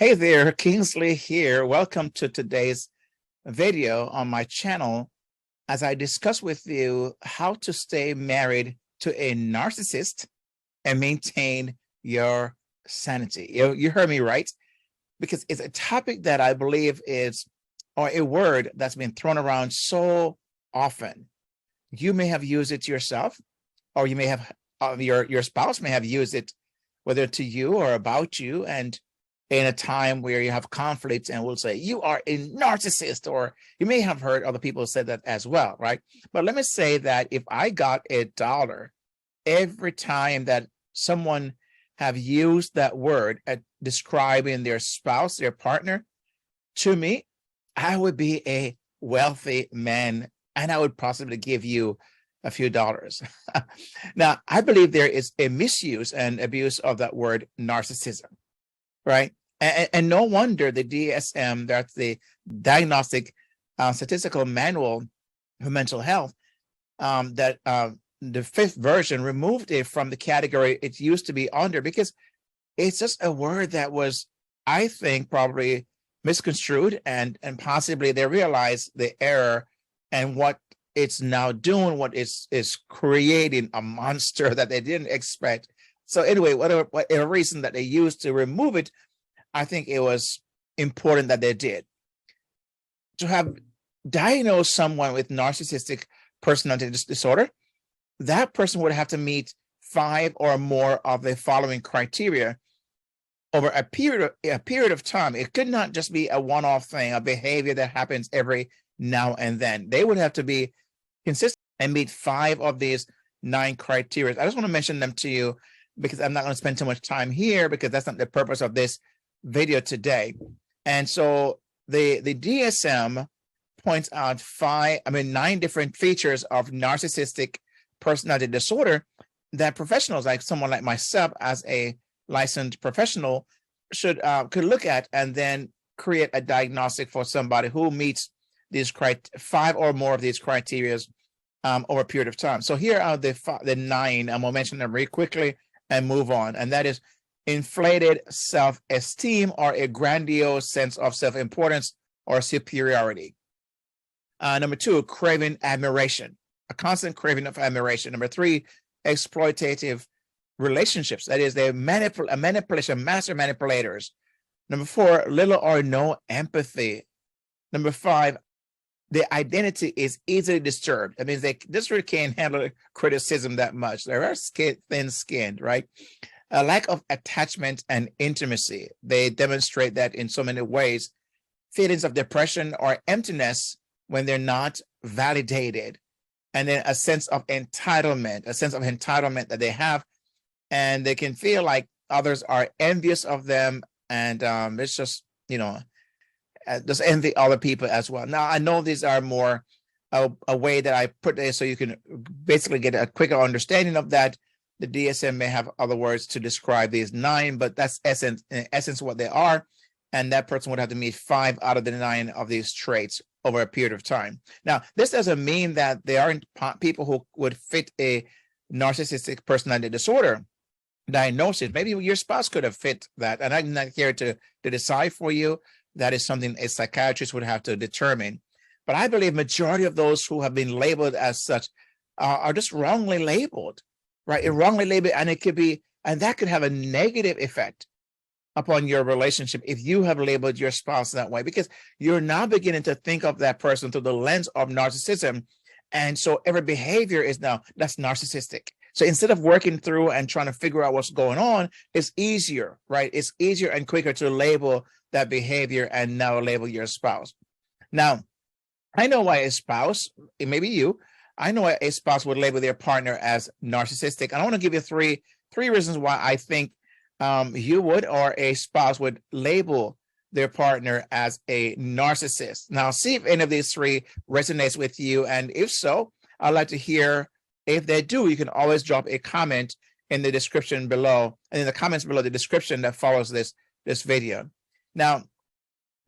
Hey there, Kingsley here. Welcome to today's video on my channel as I discuss with you how to stay married to a narcissist and maintain your sanity. You heard me right, because it's a topic that I believe is, or a word that's been thrown around so often. You may have used it yourself, or you may have your spouse may have used it, whether to you or about you, and in a time where you have conflicts and will say, you are a narcissist, or you may have heard other people say that as well, right? But let me say that if I got $1 every time that someone have used that word at describing their spouse, their partner, to me, I would be a wealthy man and I would possibly give you a few dollars. Now, I believe there is a misuse and abuse of that word narcissism, right? And no wonder the DSM, that's the Diagnostic Statistical Manual for Mental Health, that the 5th version removed it from the category it used to be under, because it's just a word that was, I think, probably misconstrued, and possibly they realized the error and what it's now doing, what is creating a monster that they didn't expect. So anyway, whatever reason that they used to remove it, I think it was important that they did. To have diagnosed someone with narcissistic personality disorder, that person would have to meet 5 or more of the following criteria over a period of time. It could not just be a one-off thing, a behavior that happens every now and then. They would have to be consistent and meet 5 of these 9 criteria. I just want to mention them to you because I'm not going to spend too much time here, because that's not the purpose of this video today. And so the DSM points out 9 different features of narcissistic personality disorder that professionals, like someone like myself as a licensed professional, could look at and then create a diagnostic for somebody who meets these 5 or more of these criteria over a period of time. So here are the 9. I'm gonna mention them very quickly and move on. And that is inflated self-esteem, or a grandiose sense of self-importance or superiority. Number 2, craving admiration, a constant craving of admiration. Number 3, exploitative relationships. That is, they're manipulation, master manipulators. Number 4, little or no empathy. Number 5, the identity is easily disturbed. That means they just really can't handle criticism that much. They are thin-skinned, right? A lack of attachment and intimacy. They demonstrate that in so many ways. Feelings of depression or emptiness when they're not validated. And then a sense of entitlement that they have. And they can feel like others are envious of them. And it's just, just envy other people as well. Now, I know these are more a way that I put this so you can basically get a quicker understanding of that. The DSM may have other words to describe these 9, but that's in essence what they are. And that person would have to meet 5 out of the 9 of these traits over a period of time. Now, this doesn't mean that there aren't people who would fit a narcissistic personality disorder diagnosis. Maybe your spouse could have fit that, and I'm not here to decide for you. That is something a psychiatrist would have to determine. But I believe majority of those who have been labeled as such are just wrongly labeled. Right, wrongly labeled, and it could be, and that could have a negative effect upon your relationship if you have labeled your spouse that way, because you're now beginning to think of that person through the lens of narcissism, and so every behavior is now that's narcissistic. So instead of working through and trying to figure out what's going on, it's easier, right? It's easier and quicker to label that behavior and now label your spouse. Now, I know why a spouse, it may be you. I know a spouse would label their partner as narcissistic. And I want to give you three reasons why I think you would, or a spouse would label their partner as a narcissist. Now, see if any of these 3 resonates with you. And if so, I'd like to hear. If they do, you can always drop a comment in the description below, and in the comments below the description that follows this video. Now,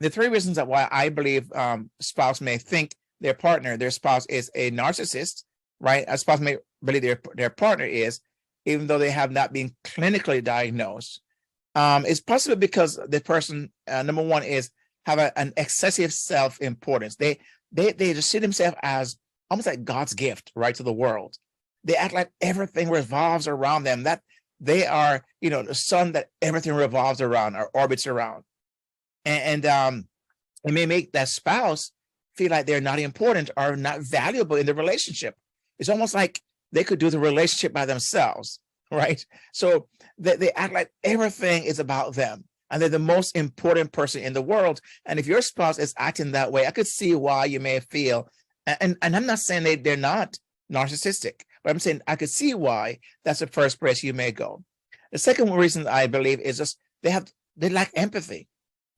the 3 reasons that why I believe spouse may think their spouse is a narcissist, right? A spouse may believe their partner is, even though they have not been clinically diagnosed. It's possibly because the person, number one, is have an excessive self-importance. They just see themselves as almost like God's gift, right, to the world. They act like everything revolves around them, that they are, the sun that everything revolves around or orbits around. And it may make that spouse feel like they're not important or not valuable in the relationship. It's almost like they could do the relationship by themselves, right? So they act like everything is about them and they're the most important person in the world. And if your spouse is acting that way, I could see why you may feel, and I'm not saying they're not narcissistic, but I'm saying I could see why that's the first place you may go. The second reason I believe is just they lack empathy,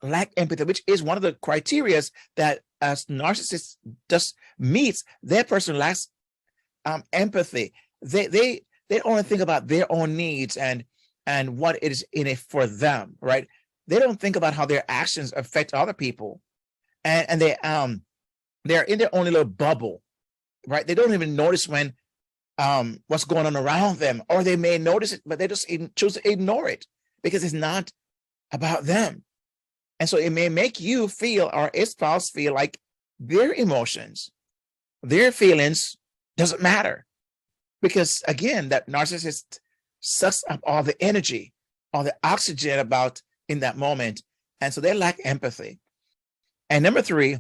which is one of the criteria that as narcissists just meets. That person lacks empathy. They only think about their own needs and what is in it for them, right? They don't think about how their actions affect other people, and they're in their own little bubble, right? They don't even notice when what's going on around them, or they may notice it, but they just choose to ignore it because it's not about them. And so it may make you feel, or a spouse feel, like their emotions, their feelings doesn't matter, because again, that narcissist sucks up all the energy, all the oxygen about in that moment, and so they lack empathy. And number three,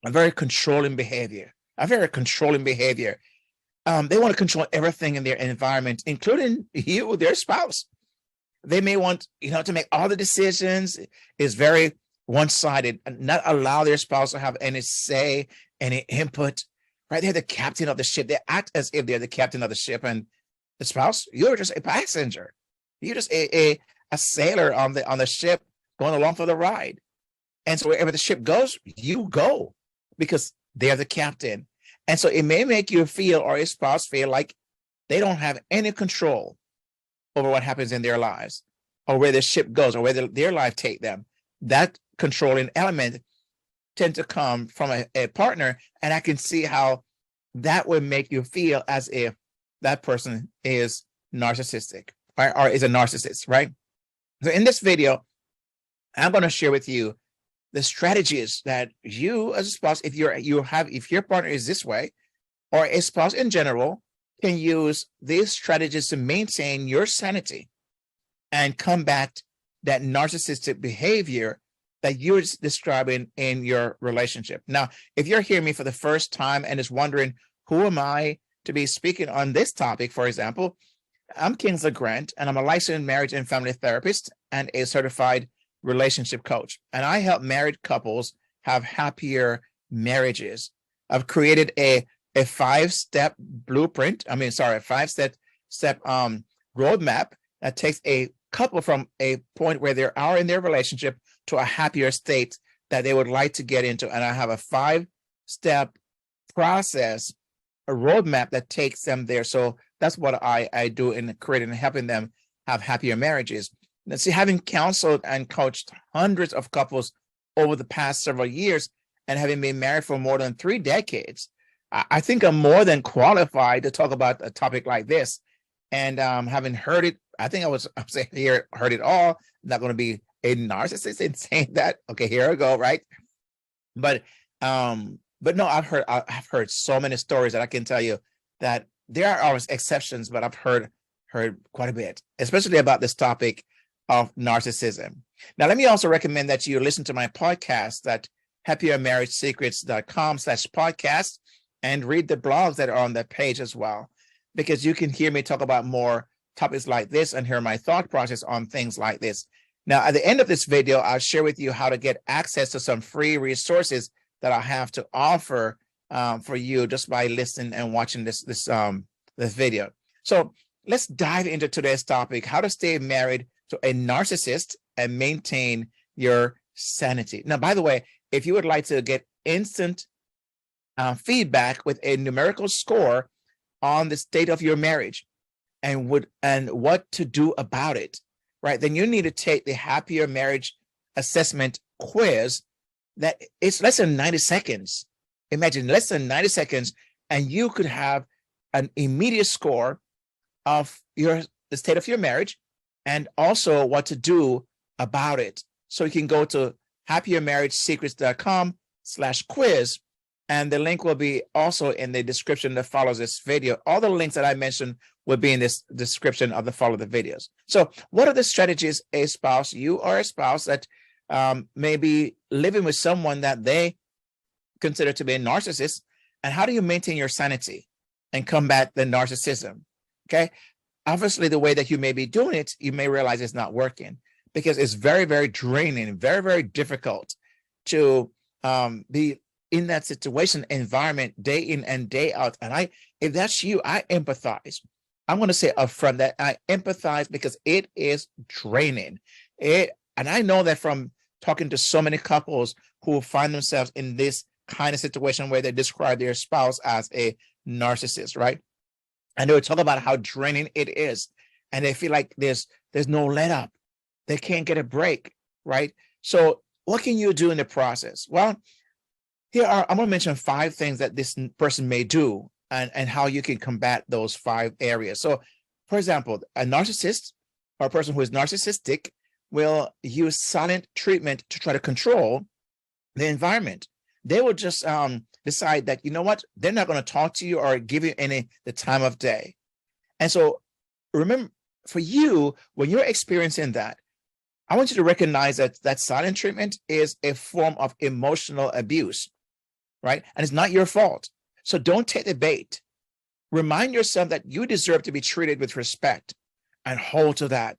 a very controlling behavior. They want to control everything in their environment, including you, their spouse. They may want, to make all the decisions. Is very one-sided and not allow their spouse to have any say, any input, right? They're the captain of the ship. They act as if they're the captain of the ship, and the spouse, you're just a passenger. You're just a sailor on the ship going along for the ride. And so wherever the ship goes, you go because they're the captain. And so it may make you feel, or a spouse feel, like they don't have any control over what happens in their lives, or where the ship goes, or where their life take them. That controlling element tend to come from a partner, and I can see how that would make you feel as if that person is narcissistic, right? Or is a narcissist, right? So in this video, I'm going to share with you the strategies that you as a spouse, if your partner is this way, or a spouse in general, can use these strategies to maintain your sanity and combat that narcissistic behavior that you're describing in your relationship. Now, if you're hearing me for the first time and is wondering, who am I to be speaking on this topic, for example, I'm Kingsley Grant, and I'm a licensed marriage and family therapist and a certified relationship coach. And I help married couples have happier marriages. I've created a 5-step blueprint. A 5-step roadmap that takes a couple from a point where they are in their relationship to a happier state that they would like to get into. And I have a 5-step process, a roadmap that takes them there. So that's what I do in creating and helping them have happier marriages. Now, see, having counseled and coached hundreds of couples over the past several years and having been married for more than 3 decades, I think I'm more than qualified to talk about a topic like this. And having heard it, I think I'm saying here, heard it all. I'm not going to be a narcissist in saying that. Okay, here I go, right? But no, I've heard so many stories that I can tell you that there are always exceptions, but I've heard quite a bit, especially about this topic of narcissism. Now, let me also recommend that you listen to my podcast at happiermarriagesecrets.com/podcast and read the blogs that are on that page as well, because you can hear me talk about more topics like this and hear my thought process on things like this. Now, at the end of this video, I'll share with you how to get access to some free resources that I have to offer for you just by listening and watching this video. So let's dive into today's topic: how to stay married to a narcissist and maintain your sanity. Now, by the way, if you would like to get instant feedback with a numerical score on the state of your marriage and what to do about it, right, then you need to take the Happier Marriage Assessment quiz. That it's less than 90 seconds. Imagine less than 90 seconds, and you could have an immediate score of the state of your marriage and also what to do about it. So you can go to happiermarriagesecrets.com/quiz, and the link will be also in the description that follows this video. All the links that I mentioned will be in this description of the follow the videos. So what are the strategies a spouse, you are a spouse that may be living with someone that they consider to be a narcissist, and how do you maintain your sanity and combat the narcissism? Okay. Obviously, the way that you may be doing it, you may realize it's not working, because it's very, very draining, very, very difficult to be in that situation, environment, day in and day out. And if that's you, I empathize. I'm going to say upfront that I empathize, because it is draining. And I know that from talking to so many couples who find themselves in this kind of situation where they describe their spouse as a narcissist, right? And they would talk about how draining it is, and they feel like there's no let up. They can't get a break, right? So what can you do in the process? Well, I'm going to mention 5 things that this person may do, and how you can combat those 5 areas. So, for example, a narcissist or a person who is narcissistic will use silent treatment to try to control the environment. They will just decide that, you know what, they're not going to talk to you or give you the time of day. And so remember, for you, when you're experiencing that, I want you to recognize that silent treatment is a form of emotional abuse, right? And it's not your fault. So don't take the bait. Remind yourself that you deserve to be treated with respect, and hold to that.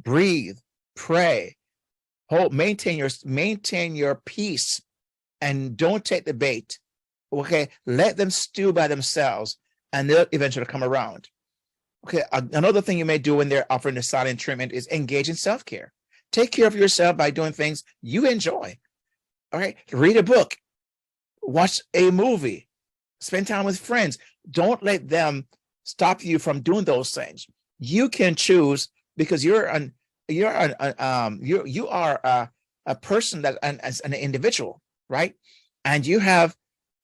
Breathe, pray, maintain your peace, and don't take the bait. Okay, let them stew by themselves, and they'll eventually come around. Okay, another thing you may do when they're offering the silent treatment is engage in self-care. Take care of yourself by doing things you enjoy. All right, read a book, watch a movie, spend time with friends. Don't let them stop you from doing those things. You can choose, because you are a person that as an individual, right? And you have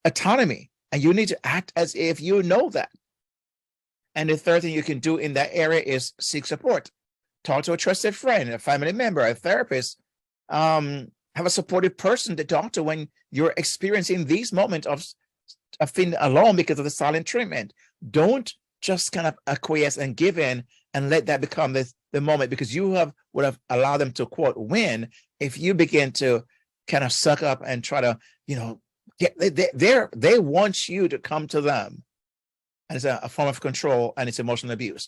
autonomy, and you need to act as if you know that. And the third thing you can do in that area is seek support. Talk to a trusted friend, a family member, a therapist. Have a supportive person to talk to when you're experiencing these moments of feeling alone because of the silent treatment. Don't just kind of acquiesce and give in and let that become the moment, because you would have allowed them to, quote, win if you begin to kind of suck up and try to, they want you to come to them. And it's a form of control, and it's emotional abuse.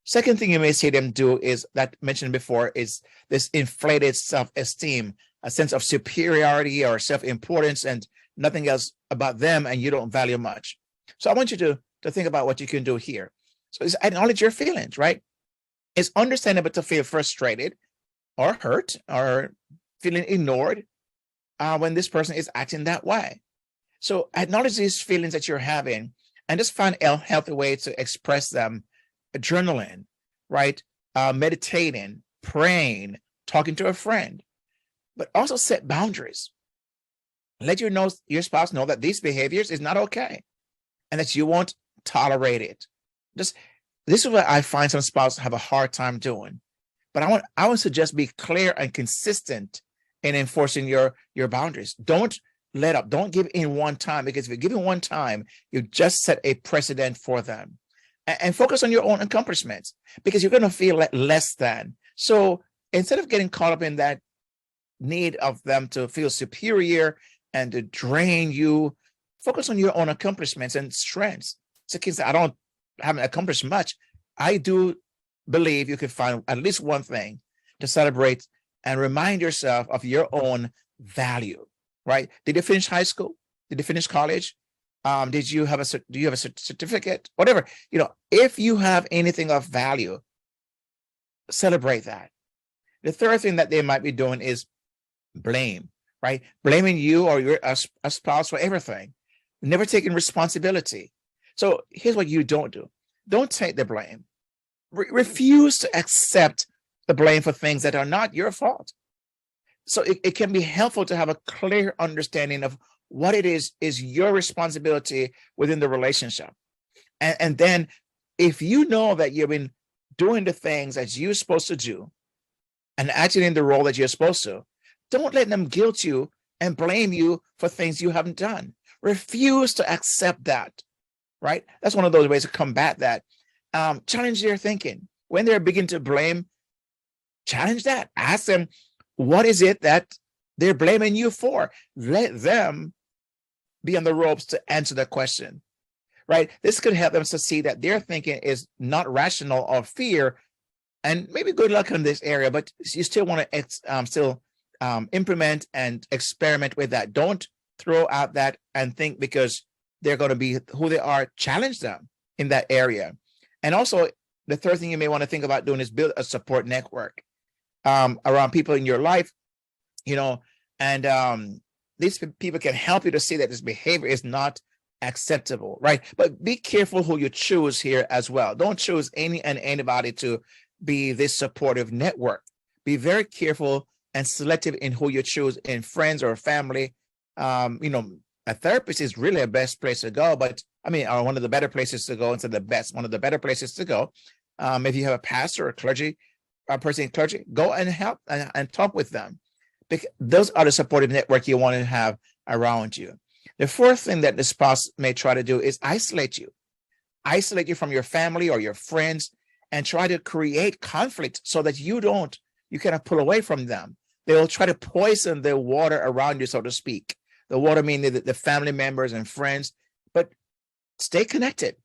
Second thing you may see them do is, that mentioned before, is this inflated self-esteem, a sense of superiority or self-importance, and nothing else about them, and you don't value much. So I want you to think about what you can do here. So it's acknowledge your feelings, right? It's understandable to feel frustrated or hurt or feeling ignored when this person is acting that way. So acknowledge these feelings that you're having, and just find a healthy way to express them. Journaling, right? Meditating, praying, talking to a friend, but also set boundaries. Let your spouse know that these behaviors is not okay, and that you won't tolerate it. This is what I find some spouses have a hard time doing. But I want to just be clear and consistent in enforcing your boundaries. Don't let up. Don't give in one time, because if you give in one time, you just set a precedent for them. And focus on your own accomplishments, because you're going to feel less than. So instead of getting caught up in that need of them to feel superior and to drain you, focus on your own accomplishments and strengths. So kids, haven't accomplished much. I do believe you can find at least one thing to celebrate and remind yourself of your own value, right? Did you finish high school? Did you finish college? Do you have a certificate? Whatever, if you have anything of value, celebrate that. The third thing that they might be doing is blame, right? Blaming you or your spouse for everything, never taking responsibility. So here's what you don't do. Don't take the blame. Refuse to accept the blame for things that are not your fault. So it can be helpful to have a clear understanding of what it is your responsibility within the relationship. And then if you know that you've been doing the things that you're supposed to do and acting in the role that you're supposed to, don't let them guilt you and blame you for things you haven't done. Refuse to accept that, right? That's one of those ways to combat that. Challenge their thinking. When they're beginning to blame, challenge that. Ask them, what is it that they're blaming you for? Let them be on the ropes to answer the question, right? This could help them to see that their thinking is not rational or fear. And maybe good luck in this area, but you still want to implement and experiment with that. Don't throw out that and think because they're going to be who they are. Challenge them in that area. And also, the third thing you may want to think about doing is build a support network around people in your life, and these people can help you to see that this behavior is not acceptable, right? But be careful who you choose here as well. Don't choose anybody to be this supportive network. Be very careful and selective in who you choose in friends or family. A therapist is really a best place to go, but or one of the better places to go instead of the best, one of the better places to go. If you have a pastor or clergy, a person in clergy, go and help and talk with them. Because those are the supportive network you want to have around you. The fourth thing that the spouse may try to do is isolate you from your family or your friends, and try to create conflict so that you kind of pull away from them. They will try to poison the water around you, so to speak. The water meaning the family members and friends, but stay connected.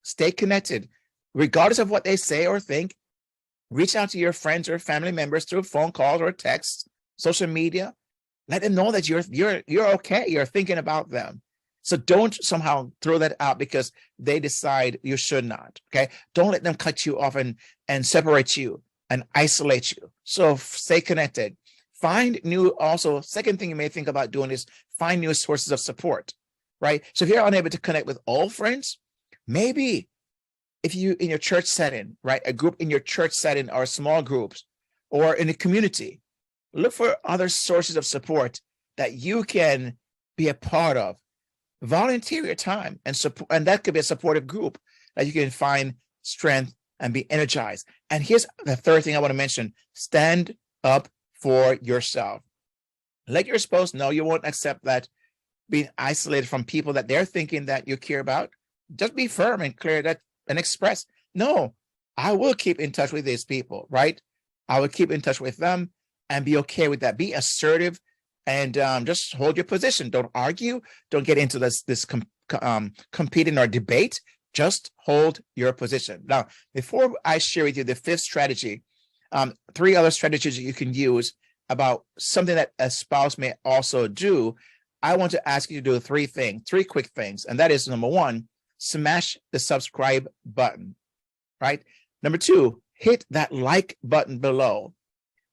Stay connected. Regardless of what they say or think, reach out to your friends or family members through phone calls or texts, social media. Let them know that you're okay. You're thinking about them. So don't somehow throw that out because they decide you should not. Okay. Don't let them cut you off and separate you and isolate you. So stay connected. Second thing you may think about doing is find new sources of support, right? So if you're unable to connect with all friends, maybe if you in your church setting, right, a group in your church setting or small groups or in a community, look for other sources of support that you can be a part of. Volunteer your time and support, and that could be a supportive group that you can find strength and be energized. And here's the third thing I want to mention: stand up for yourself. Let your spouse know you won't accept that being isolated from people that they're thinking that you care about. Just be firm and clear that and express, no, I will keep in touch with these people, right? I will keep in touch with them and be okay with that. Be assertive and just hold your position. Don't argue. Don't get into this competing or debate. Just hold your position. Now, before I share with you the fifth strategy, 3 other strategies that you can use about something that a spouse may also do, I want to ask you to do 3 quick things. And that is, number 1, smash the subscribe button, right? Number 2, hit that like button below.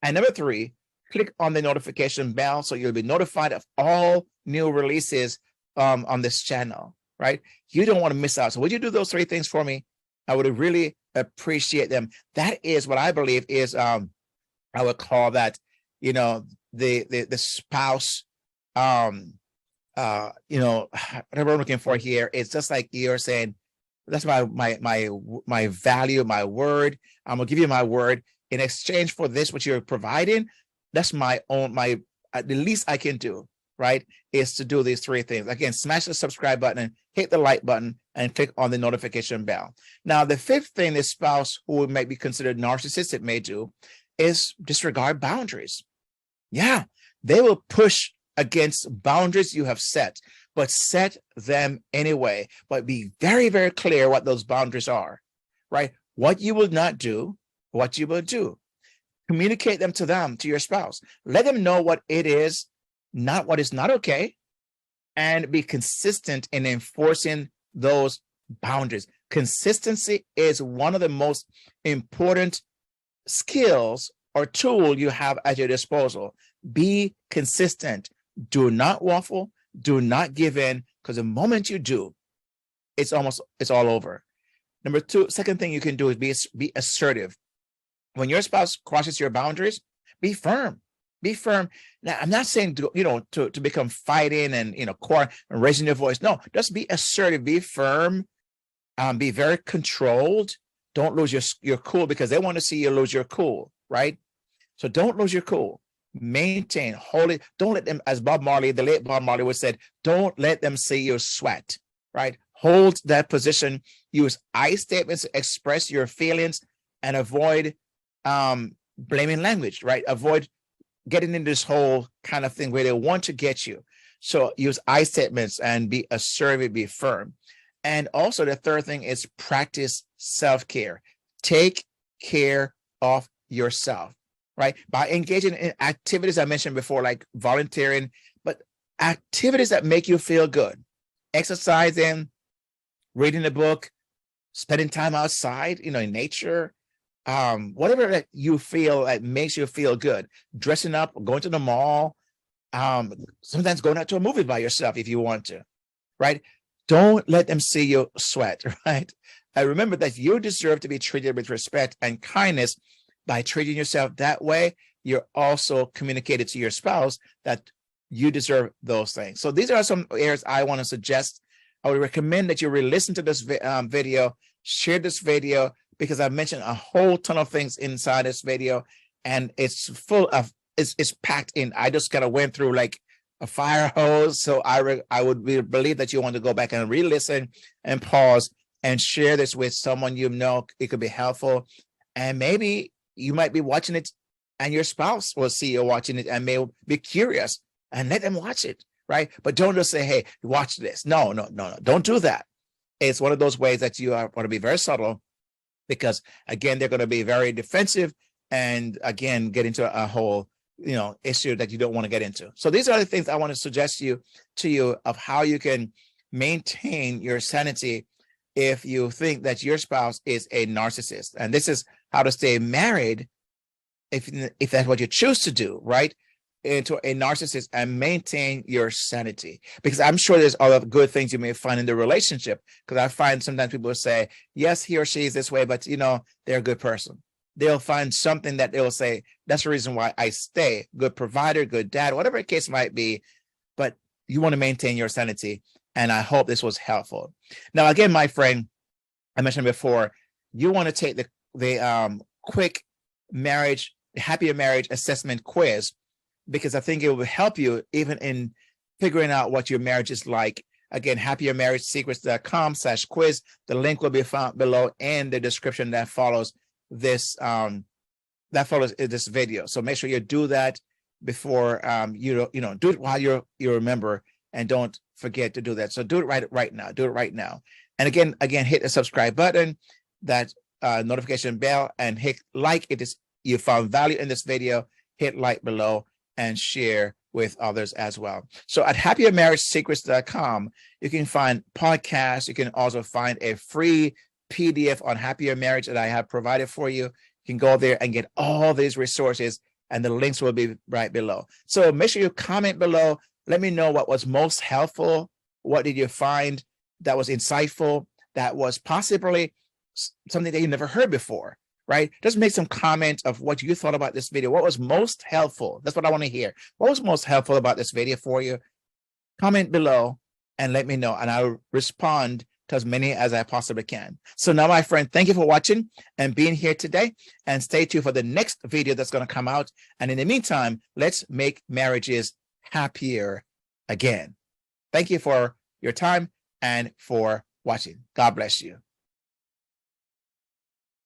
And number 3, click on the notification bell so you'll be notified of all new releases on this channel, right? You don't want to miss out. So would you do those 3 things for me? I would really appreciate them. That is what I believe is, I would call that, the spouse, whatever I'm looking for here. It's just like you're saying, that's my value, my word. I'm gonna give you my word in exchange for this, what you're providing. That's the least I can do, right, is to do these 3 things. Again, smash the subscribe button, hit the like button, and click on the notification bell. Now, the 5th thing this spouse who might be considered narcissistic may do is disregard boundaries. Yeah, they will push against boundaries you have set, but set them anyway. But be very, very clear what those boundaries are, right? What you will not do, what you will do. Communicate them to your spouse. Let them know what it is, not what is not okay, and be consistent in enforcing those boundaries. Consistency is one of the most important skills or tool you have at your disposal. Be consistent. Do not waffle. Do not give in, because the moment you do, it's all over. Number 2, second thing you can do is be assertive. When your spouse crosses your boundaries, be firm. Be firm. Now, I'm not saying to become fighting and core and raising your voice. No, just be assertive. Be firm. Be very controlled. don't lose your cool, because they want to see you lose your cool, right? So don't lose your cool. Maintain, hold it. Don't let them, as Bob Marley, the late Bob Marley would said, don't let them see you sweat, right? Hold that position. Use I statements to express your feelings and avoid blaming language, right? Avoid getting into this whole kind of thing where they want to get you. So use I statements and be assertive, be firm. And also the third thing is practice self-care. Take care of yourself, right? By engaging in activities I mentioned before, like volunteering, but activities that make you feel good. Exercising, reading a book, spending time outside, in nature, whatever that you feel that makes you feel good. Dressing up, going to the mall, sometimes going out to a movie by yourself if you want to, right? Don't let them see you sweat, right? And remember that you deserve to be treated with respect and kindness. By treating yourself that way, you're also communicated to your spouse that you deserve those things. So these are some areas I want to suggest. I would recommend that you re-listen to this video, share this video, because I mentioned a whole ton of things inside this video, and it's full of, it's packed in. I just kind of went through like a fire hose. So I would believe that you want to go back and re-listen and pause and share this with someone you know it could be helpful. And maybe you might be watching it and your spouse will see you watching it and may be curious, and let them watch it, right? But don't just say, hey, watch this. No, don't do that. It's one of those ways that you are going to be very subtle, because again, they're going to be very defensive and again, get into a whole, issue that you don't want to get into. So these are the things I want to suggest to you of how you can maintain your sanity if you think that your spouse is a narcissist. And this is how to stay married if that's what you choose to do, right? Into a narcissist, and maintain your sanity, because I'm sure there's other good things you may find in the relationship. Because I find sometimes people say, yes, he or she is this way, but they're a good person. They'll find something that they'll say, that's the reason why I stay. Good provider, good dad, whatever the case might be. But you want to maintain your sanity. And I hope this was helpful. Now, again, my friend, I mentioned before, you want to take the quick happier marriage assessment quiz, because I think it will help you even in figuring out what your marriage is like. Again, happiermarriagesecrets.com/quiz. The link will be found below in the description that follows this this video. So make sure you do that before do it while you remember, and don't forget to do that. So do it right now. Do it right now. And again, hit the subscribe button, that notification bell, and hit like if you found value in this video. Hit like below and share with others as well. So at happiermarriagesecrets.com, you can find podcasts. You can also find a free PDF on happier marriage that I have provided for you. You can go there and get all these resources, and the links will be right below. So make sure you comment below. Let me know what was most helpful. What did you find that was insightful, that was possibly something that you never heard before, right? Just make some comment of what you thought about this video. What was most helpful? That's what I want to hear. What was most helpful about this video for you? Comment below and let me know, and I'll respond to as many as I possibly can. So now, my friend, thank you for watching and being here today, and stay tuned for the next video that's going to come out. And in the meantime, let's make marriages happier again. Thank you for your time and for watching. God bless you.